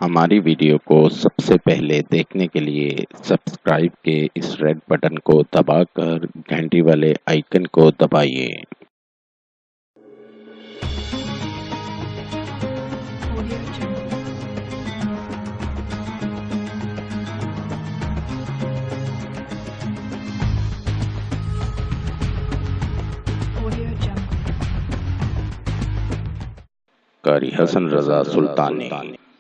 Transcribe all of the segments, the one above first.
ہماری ویڈیو کو سب سے پہلے دیکھنے کے لیے سبسکرائب کے اس ریڈ بٹن کو دبا کر گھنٹی والے آئیکن کو دبائیے۔ قاری حسن رضا سلطانی۔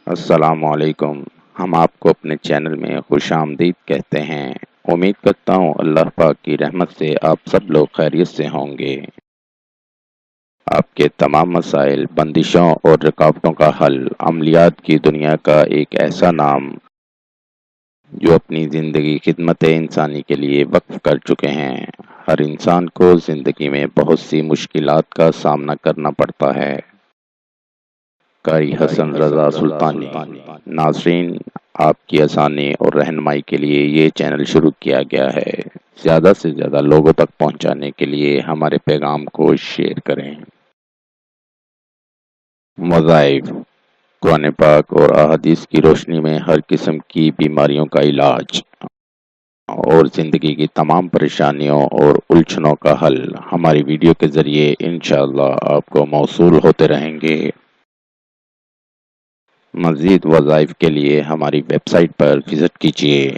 السلام علیکم۔ ہم آپ کو اپنے چینل میں خوش آمدید کہتے ہیں۔ امید کرتا ہوں اللہ پاک کی رحمت سے آپ سب لوگ خیریت سے ہوں گے۔ آپ کے تمام مسائل، بندشوں اور رکاوٹوں کا حل، عملیات کی دنیا کا ایک ایسا نام جو اپنی زندگی خدمت انسانی کے لیے وقف کر چکے ہیں۔ ہر انسان کو زندگی میں بہت سی مشکلات کا سامنا کرنا پڑتا ہے۔ قاری حسن رضا سلطانی۔ ناظرین، آپ کی آسانی اور رہنمائی کے لیے یہ چینل شروع کیا گیا ہے۔ زیادہ سے زیادہ لوگوں تک پہنچانے کے لیے ہمارے پیغام کو شیئر کریں۔ وظائف: قرآن پاک اور احادیث کی روشنی میں ہر قسم کی بیماریوں کا علاج اور زندگی کی تمام پریشانیوں اور الجھنوں کا حل ہماری ویڈیو کے ذریعے انشاءاللہ آپ کو موصول ہوتے رہیں گے۔ مزید وظائف کے لیے ہماری ویب سائٹ پر وزٹ کیجیے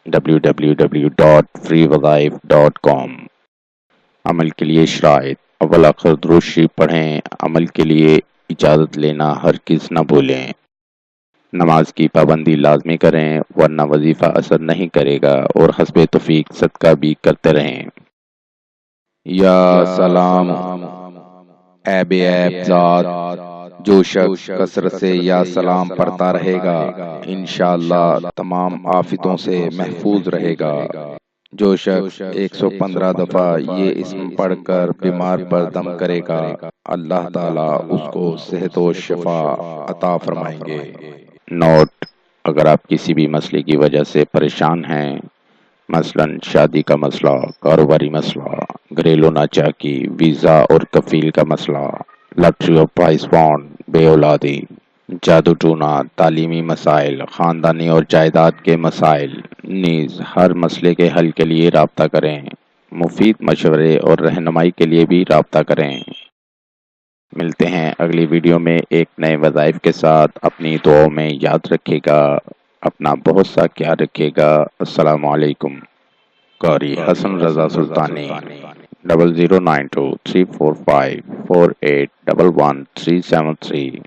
www.freewazaif.com۔ عمل کے لیے شرائط: اول آخر درود شریف پڑھیں۔ عمل کے لیے اجازت لینا ہرگز نہ بھولیں۔ نماز کی پابندی لازمی کریں ورنہ وظیفہ اثر نہیں کرے گا، اور حسب توفیق صدقہ بھی کرتے رہیں۔ یا سلام اے بے عیب ذات، جو شخص کثرت سے یا سلام پڑھتا رہے گا انشاءاللہ تمام آفتوں سے محفوظ رہے گا۔ جو شخص 115 دفعہ یہ اسم پڑھ کر بیمار پر دم کرے گا اللہ تعالیٰ اس کو صحت و شفا عطا فرمائیں گے۔ نوٹ: اگر آپ کسی بھی مسئلے کی وجہ سے پریشان ہیں، مثلا شادی کا مسئلہ، کاروباری مسئلہ، گھریلو ناچاکی، ویزا اور کفیل کا مسئلہ، لاٹری اور پرائز فنڈ، بے اولادی، جادو ٹونا، تعلیمی مسائل، خاندانی اور جائیداد کے مسائل، نیز ہر مسئلے کے حل کے لیے رابطہ کریں۔ مفید مشورے اور رہنمائی کے لیے بھی رابطہ کریں۔ ملتے ہیں اگلی ویڈیو میں ایک نئے وظائف کے ساتھ۔ اپنی دعاؤں میں یاد رکھے گا، اپنا بہت سا خیال رکھے گا۔ السلام علیکم۔ قاری حسن رضا سلطانی 00923454811373